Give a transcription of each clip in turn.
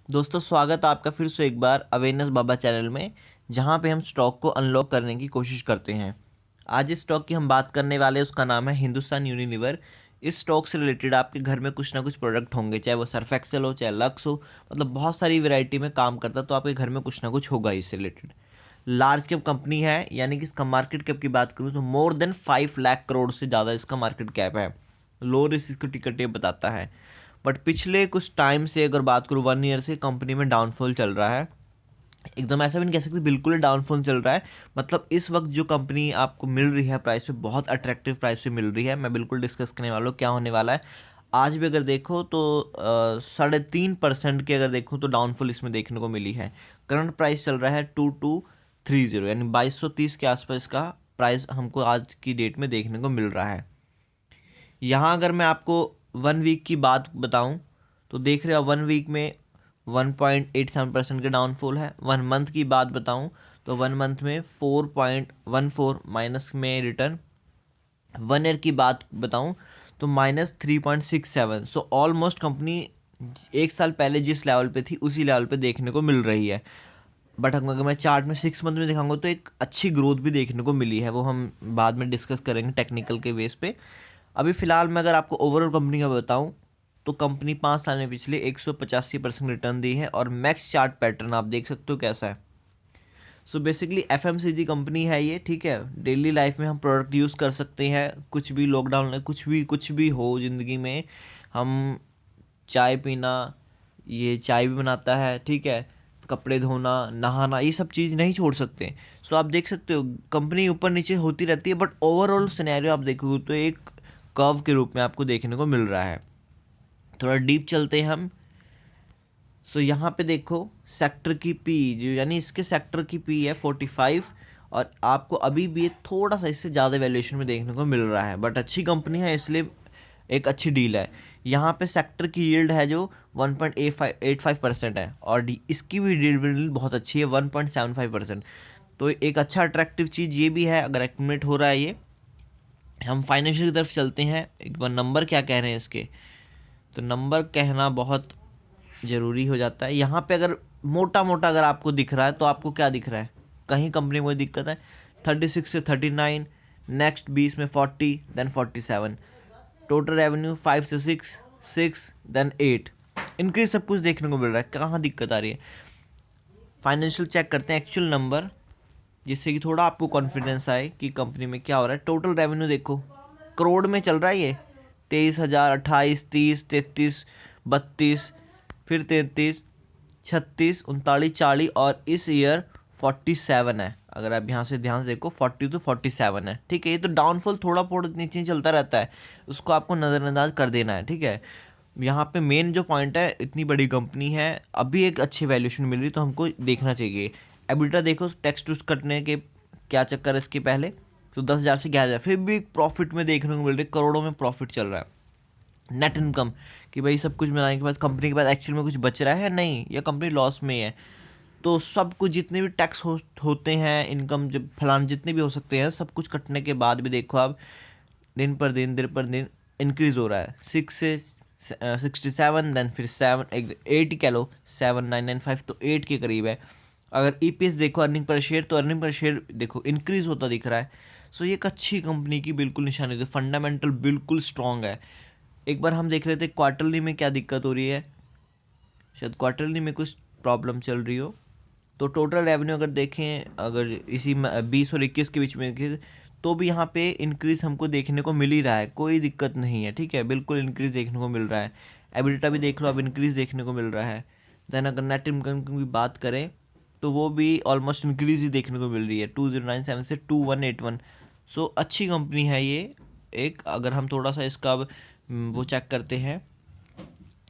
दोस्तों स्वागत है आपका फिर से एक बार अवेयरनेस बाबा चैनल में, जहां पे हम स्टॉक को अनलॉक करने की कोशिश करते हैं। आज इस स्टॉक की हम बात करने वाले हैं, उसका नाम है हिंदुस्तान यूनिलीवर। इस स्टॉक से रिलेटेड आपके घर में कुछ ना कुछ प्रोडक्ट होंगे, चाहे वो सर्फ एक्सेल हो चाहे लक्स हो, मतलब बहुत सारी वैरायटी में काम करता है, तो आपके घर में कुछ ना कुछ होगा इससे रिलेटेड। लार्ज कैप कंपनी है, यानी कि इसका मार्केट कैप की बात करूँ तो मोर देन 5 लाख करोड़ से ज़्यादा इसका मार्केट कैप है। लो रिस्क इसको टिकट ये बताता है। बट पिछले कुछ टाइम से अगर बात करूँ 1 ईयर से कंपनी में डाउनफॉल चल रहा है। एकदम ऐसा भी नहीं कह सकते बिल्कुल ही डाउनफॉल चल रहा है। मतलब इस वक्त जो कंपनी आपको मिल रही है प्राइस पे, बहुत अट्रैक्टिव प्राइस पे मिल रही है। मैं बिल्कुल डिस्कस करने वाला हूँ क्या होने वाला है। आज भी अगर देखो तो 3.5% के अगर देखो तो डाउनफॉल इसमें देखने को मिली है। करंट प्राइस चल रहा है 2230, यानी 2230 के आसपास का प्राइस हमको आज की डेट में देखने को मिल रहा है। यहाँ अगर मैं आपको 1 वीक की बात बताऊँ तो देख रहे हो 1 वीक में 1.87% के डाउनफॉल है। 1 मंथ की बात बताऊँ तो 1 मंथ में 4.14 माइनस में रिटर्न। 1 ईयर की बात बताऊँ तो -3.67। सो ऑलमोस्ट कंपनी एक साल पहले जिस लेवल पे थी उसी लेवल पे देखने को मिल रही है। बट अगर मैं चार्ट में 6 मंथ में दिखाऊंगा तो एक अच्छी ग्रोथ भी देखने को मिली है, वो हम बाद में डिस्कस करेंगे टेक्निकल के बेस पे। अभी फिलहाल मैं अगर आपको ओवरऑल कंपनी का बताऊं तो कंपनी 5 साल में पिछले 185% रिटर्न दी है, और मैक्स चार्ट पैटर्न आप देख सकते हो कैसा है। सो बेसिकली एफएमसीजी कंपनी है ये, ठीक है। डेली लाइफ में हम प्रोडक्ट यूज़ कर सकते हैं, कुछ भी लॉकडाउन में कुछ भी हो ज़िंदगी में। हम चाय पीना, ये चाय भी बनाता है, ठीक है। कपड़े धोना, नहाना, ये सब चीज़ नहीं छोड़ सकते। सो आप देख सकते हो कंपनी ऊपर नीचे होती रहती है, बट ओवरऑल सिनेरियो आप देखोगे तो एक कर्व के रूप में आपको देखने को मिल रहा है। थोड़ा डीप चलते हैं हम। सो यहाँ पे देखो सेक्टर की पी, जो यानी इसके सेक्टर की पी है 45, और आपको अभी भी ये थोड़ा सा इससे ज़्यादा वैल्यूएशन में देखने को मिल रहा है, बट अच्छी कंपनी है इसलिए एक अच्छी डील है। यहाँ पे सेक्टर की यील्ड है जो 1.85% है, और इसकी भी डील बहुत अच्छी है 1.75%। तो एक अच्छा अट्रैक्टिव चीज़ ये भी है अगर एक्यूमुलेट हो रहा है ये। हम फाइनेंशियल की तरफ चलते हैं, एक बार नंबर क्या कह रहे हैं इसके। तो नंबर कहना बहुत ज़रूरी हो जाता है यहाँ पे। अगर मोटा मोटा अगर आपको दिख रहा है तो आपको क्या दिख रहा है, कहीं कंपनी में कोई दिक्कत है। 36 से 39, नेक्स्ट 20 में 40, देन 47। टोटल रेवेन्यू 5 से 6, 6 देन 8। इंक्रीज सब कुछ देखने को मिल रहा है, कहाँ दिक्कत आ रही है। फाइनेंशियल चेक करते हैं एक्चुअल नंबर, जिससे कि थोड़ा आपको कॉन्फिडेंस आए कि कंपनी में क्या हो रहा है। टोटल रेवेन्यू देखो करोड़ में चल रहा है ये। 23,000, 28, 30, 33, 32, फिर 33, 36, 39, 40, और इस ईयर 47 है। अगर आप यहाँ से ध्यान से देखो 40 to 47 है, ठीक है। ये तो डाउनफॉल थोड़ा बहुत नीचे चलता रहता है, उसको आपको नज़रअंदाज कर देना है, ठीक है। यहाँ पे मेन जो पॉइंट है, इतनी बड़ी कंपनी है, अभी एक अच्छी वैल्यूएशन मिल रही तो हमको देखना चाहिए। एबिटा देखो टैक्स टूस कटने के क्या चक्कर है इसके पहले, तो 10,000 से 11,000, फिर भी प्रॉफिट में देखने को मिल रही है, करोड़ों में प्रॉफिट चल रहा है। नेट इनकम, कि भाई सब कुछ मिलाने के बाद कंपनी के पास एक्चुअल में कुछ बच रहा है नहीं, या कंपनी लॉस में है। तो सब कुछ जितने भी टैक्स होते हैं, इनकम जब फलान जितने भी हो सकते हैं, सब कुछ कटने के बाद भी देखो आप दिन पर दिन इंक्रीज हो रहा है। 67, देन फिर 8 कह लो, 7,995, तो 8 के करीब है। अगर ईपीएस देखो, अर्निंग पर शेयर, तो अर्निंग पर शेयर देखो इंक्रीज होता दिख रहा है। सो ये एक अच्छी कंपनी की बिल्कुल निशानी, तो फंडामेंटल बिल्कुल स्ट्रांग है। एक बार हम देख रहे थे क्वार्टरली में क्या दिक्कत हो रही है, शायद क्वार्टरली में कुछ प्रॉब्लम चल रही हो। तो टोटल रेवेन्यू अगर देखें, अगर इसी 20 और 21 के बीच में देखें, तो भी यहाँ पे इंक्रीज हमको देखने को मिल ही रहा है, कोई दिक्कत नहीं है, ठीक है। बिल्कुल इंक्रीज देखने को मिल रहा है। एबिलिटा भी देख लो, अब इंक्रीज देखने को मिल रहा है। देन अगर नेट इनकम की बात करें तो वो भी ऑलमोस्ट इंक्रीज ही देखने को मिल रही है, 2097 से 2181। सो अच्छी कंपनी है ये। एक अगर हम थोड़ा सा इसका वो चेक करते हैं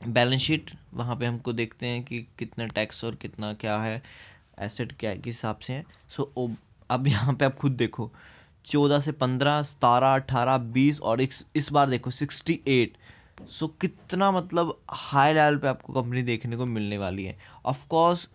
बैलेंस शीट, वहाँ पे हमको देखते हैं कि कितना टैक्स और कितना क्या है, एसेट क्या है, किस हिसाब से है। सो अब यहाँ पे आप खुद देखो, 14 से 15, 17, 18, 20, और इस बार देखो 68। सो कितना मतलब हाई लेवल पे आपको कंपनी देखने को मिलने वाली है। ऑफ कोर्स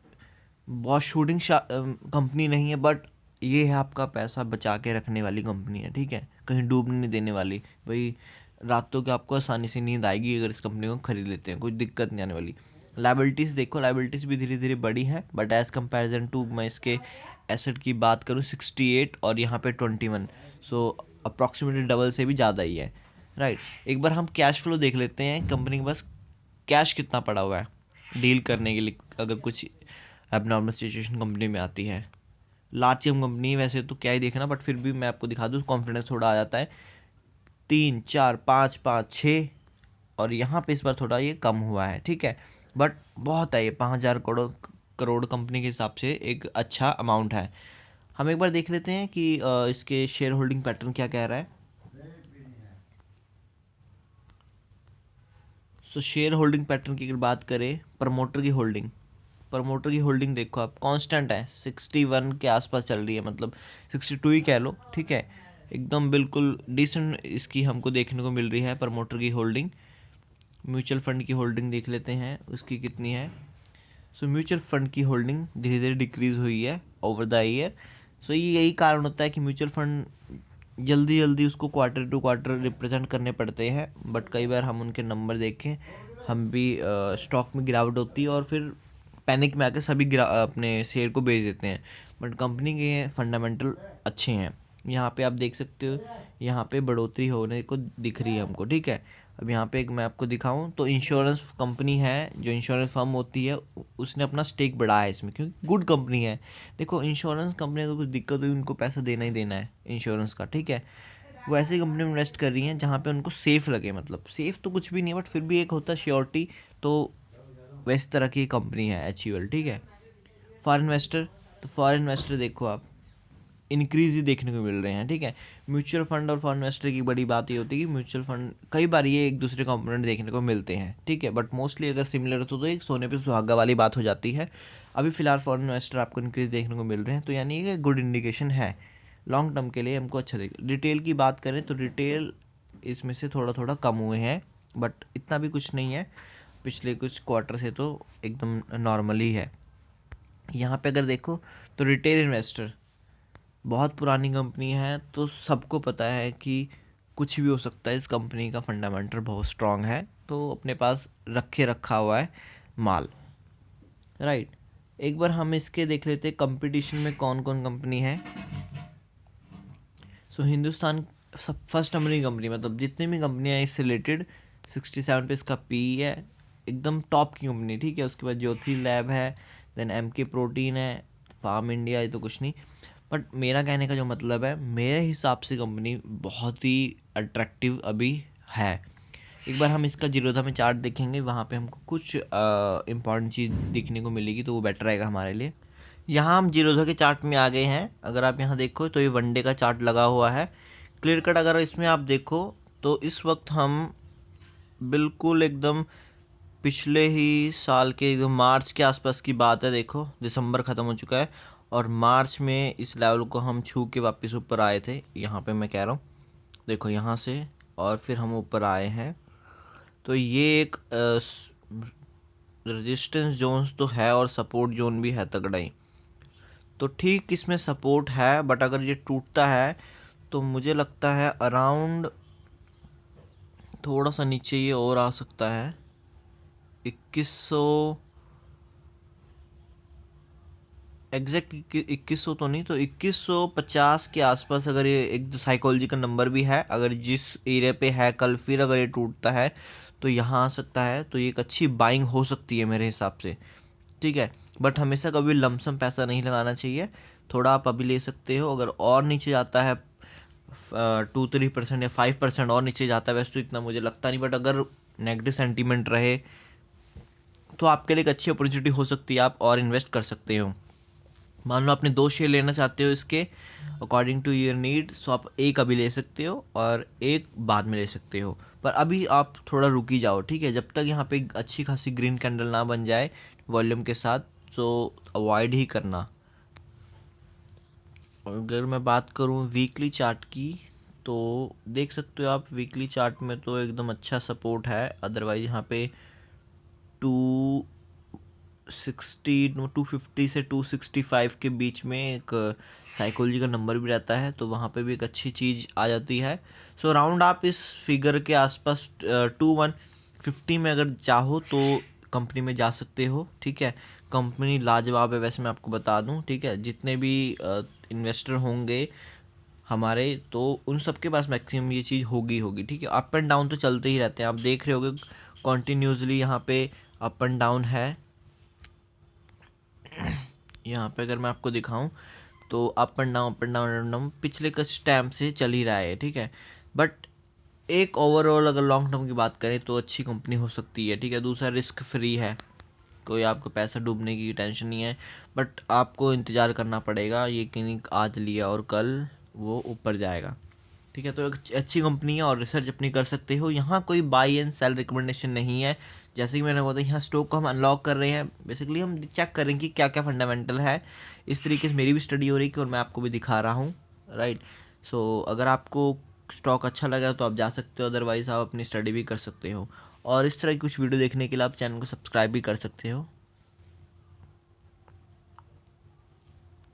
बहुत शूटिंग कंपनी नहीं है, बट ये है आपका पैसा बचा के रखने वाली कंपनी है, ठीक है। कहीं डूबने नहीं देने वाली भाई। रातों को आपको आसानी से नींद आएगी अगर इस कंपनी को खरीद लेते हैं, कोई दिक्कत नहीं आने वाली। लाइबिलिटीज़ देखो, लाइबिलिटीज़ भी धीरे धीरे बढ़ी है, बट एज़ कंपैरिजन टू मैं इसके एसेट की बात करूँ 68 और यहाँ पे 21, सो अप्रॉक्सीमेटली डबल से भी ज़्यादा ही है, राइट। एक बार हम कैश फ्लो देख लेते हैं, कंपनी के पास कैश कितना पड़ा हुआ है डील करने के लिए अगर कुछ एबनॉर्मल सिचुएशन कंपनी में आती है। लार्ज कैप कंपनी वैसे तो क्या ही देखना, बट फिर भी मैं आपको दिखा दूँ, कॉन्फिडेंस थोड़ा आ जाता है। 3 4 5 5 6, और यहाँ पे इस बार थोड़ा ये कम हुआ है, ठीक है, बट बहुत है ये 5,000 करोड़ कंपनी के हिसाब से एक अच्छा अमाउंट है। हम एक बार देख लेते हैं कि इसके शेयर होल्डिंग पैटर्न क्या कह रहा है। सो शेयर होल्डिंग पैटर्न की अगर बात करें, प्रमोटर की होल्डिंग देखो आप, कांस्टेंट है, 61 के आसपास चल रही है, मतलब 62 ही कह लो, ठीक है। एकदम बिल्कुल डिसेंट इसकी हमको देखने को मिल रही है प्रमोटर की होल्डिंग। म्यूचुअल फंड की होल्डिंग देख लेते हैं उसकी कितनी है। सो म्यूचुअल फंड की होल्डिंग धीरे धीरे डिक्रीज हुई है ओवर द ईयर। सो ये यही कारण होता है कि म्यूचुअल फंड जल्दी जल्दी उसको क्वार्टर टू क्वार्टर रिप्रेजेंट करने पड़ते हैं, बट कई बार हम उनके नंबर देखें, हम भी स्टॉक में गिरावट होती है और फिर पैनिक में आकर सभी अपने शेयर को बेच देते हैं, बट कंपनी के फंडामेंटल अच्छे हैं। यहाँ पे आप देख सकते हो, यहाँ पे बढ़ोतरी होने को दिख रही है हमको, ठीक है। अब यहाँ पे एक मैं आपको दिखाऊं तो इंश्योरेंस कंपनी है, जो इंश्योरेंस फर्म होती है, उसने अपना स्टेक बढ़ाया है इसमें, क्योंकि गुड कंपनी है। देखो इंश्योरेंस कंपनी को कुछ दिक्कत हुई, उनको पैसा देना ही देना है इंश्योरेंस का, ठीक है। वो ऐसी कंपनी में इन्वेस्ट कर रही हैं जहाँ पे उनको सेफ़ लगे, मतलब सेफ़ तो कुछ भी नहीं है, बट फिर भी एक होता है श्योरिटी, तो वैसी तरह की कंपनी है HUL, ठीक है। फॉरेन इन्वेस्टर, तो फॉरेन इन्वेस्टर देखो आप इंक्रीज ही देखने को मिल रहे हैं, ठीक है। म्यूचुअल फंड और फॉरेन इन्वेस्टर की बड़ी बात ये होती है कि म्यूचुअल फंड कई बार ये एक दूसरे कंपोनेंट देखने को मिलते हैं, ठीक है, बट मोस्टली अगर सिमिलर हो तो एक सोने पे सुहागा वाली बात हो जाती है। अभी फिलहाल फॉरेन इन्वेस्टर आपको इंक्रीज देखने को मिल रहे हैं, तो यानी ये गुड इंडिकेशन है, लॉन्ग टर्म के लिए हमको अच्छा देख। रिटेल की बात करें तो रिटेल इसमें से थोड़ा थोड़ा कम हुए हैं, बट इतना भी कुछ नहीं है, पिछले कुछ क्वार्टर से तो एकदम नॉर्मल ही है। यहाँ पे अगर देखो तो रिटेल इन्वेस्टर बहुत पुरानी कंपनी है, तो सबको पता है कि कुछ भी हो सकता है, इस कंपनी का फंडामेंटल बहुत स्ट्रांग है, तो अपने पास रखा हुआ है माल, राइट। एक बार हम इसके देख लेते हैं कंपटीशन में कौन कौन कंपनी है। सो हिंदुस्तान सब फर्स्ट नंबर की कंपनी, मतलब जितनी भी कंपनियां हैं इससे रिलेटेड 67 पे इसका PE है, एकदम टॉप की कंपनी, ठीक है। उसके बाद ज्योति लैब है, देन MK प्रोटीन है, फार्म इंडिया, ये तो कुछ नहीं, बट मेरा कहने का जो मतलब है, मेरे हिसाब से कंपनी बहुत ही अट्रैक्टिव अभी है। एक बार हम इसका जीरोधा में चार्ट देखेंगे, वहाँ पे हमको कुछ इंपॉर्टेंट चीज़ दिखने को मिलेगी, तो वो बेटर रहेगा हमारे लिए। यहाँ हम जीरोधा के चार्ट में आ गए हैं, अगर आप यहाँ देखो तो ये वनडे का चार्ट लगा हुआ है क्लियर कट। अगर इसमें आप देखो तो इस वक्त हम बिल्कुल एकदम पिछले ही साल के एकदम मार्च के आसपास की बात है, देखो दिसंबर ख़त्म हो चुका है और मार्च में इस लेवल को हम छू के वापस ऊपर आए थे, यहाँ पे मैं कह रहा हूँ, देखो यहाँ से, और फिर हम ऊपर आए हैं। तो ये एक रेजिस्टेंस जोन तो है और सपोर्ट जोन भी है तगड़ा ही, तो ठीक इसमें सपोर्ट है, बट अगर ये टूटता है तो मुझे लगता है अराउंड थोड़ा सा नीचे ये और आ सकता है, 2100, एग्जैक्ट 2100 तो नहीं, तो 2150 के आसपास, अगर ये एक साइकोलॉजिकल नंबर भी है, अगर जिस एरिया पे है कल फिर अगर ये टूटता है तो यहाँ आ सकता है, तो ये एक अच्छी बाइंग हो सकती है मेरे हिसाब से, ठीक है। बट हमेशा कभी लमसम पैसा नहीं लगाना चाहिए, थोड़ा आप अभी ले सकते हो, अगर और नीचे जाता है 2-3% या 5% और नीचे जाता है, वैसे तो इतना मुझे लगता नहीं, बट अगर नेगेटिव सेंटीमेंट रहे तो आपके लिए एक अच्छी अपॉर्चुनिटी हो सकती है, आप और इन्वेस्ट कर सकते हो। मान लो आपने 2 शेयर लेना चाहते हो इसके अकॉर्डिंग टू योर नीड, सो आप एक अभी ले सकते हो और एक बाद में ले सकते हो, पर अभी आप थोड़ा रुकी जाओ, ठीक है, जब तक यहाँ पे एक अच्छी खासी ग्रीन कैंडल ना बन जाए वॉल्यूम के साथ, सो अवॉइड ही करना। अगर मैं बात करूँ वीकली चार्ट की, तो देख सकते हो आप वीकली चार्ट में तो एकदम अच्छा सपोर्ट है, अदरवाइज यहाँ पे 250 से 265 के बीच में एक साइकोलॉजिकल नंबर भी रहता है, तो वहाँ पे भी एक अच्छी चीज़ आ जाती है। सो अराउंड आप इस फिगर के आसपास 2150 में अगर चाहो तो कंपनी में जा सकते हो, ठीक है। कंपनी लाजवाब है वैसे, मैं आपको बता दूं, ठीक है। जितने भी इन्वेस्टर होंगे हमारे, तो उन सब के पास मैक्सिमम ये चीज़ होगी होगी, ठीक है। अप एंड डाउन तो चलते ही रहते हैं, आप देख रहे होगे कॉन्टीन्यूसली यहाँ पे अप एंड डाउन है। यहाँ पे अगर मैं आपको दिखाऊं तो up and down up and down up and down पिछले कुछ टाइम से चल ही रहा है, ठीक है। बट एक ओवरऑल अगर लॉन्ग टर्म की बात करें तो अच्छी कंपनी हो सकती है, ठीक है। दूसरा रिस्क फ्री है, कोई आपको पैसा डूबने की टेंशन नहीं है। बट आपको इंतज़ार करना पड़ेगा, ये कि नहीं आज लिया और कल वो ऊपर जाएगा, ठीक है। तो एक अच्छी कंपनी है और रिसर्च अपनी कर सकते हो। यहाँ कोई बाई एंड सेल रिकमेंडेशन नहीं है। जैसे कि मैंने बताया, यहाँ स्टॉक को हम अनलॉक कर रहे हैं, बेसिकली हम चेक करें कि क्या क्या फंडामेंटल है। इस तरीके से मेरी भी स्टडी हो रही है और मैं आपको भी दिखा रहा हूँ, राइट। सो अगर आपको स्टॉक अच्छा लगा तो आप जा सकते हो, अदरवाइज़ आप अपनी स्टडी भी कर सकते हो। और इस तरह की कुछ वीडियो देखने के लिए आप चैनल को सब्सक्राइब भी कर सकते हो।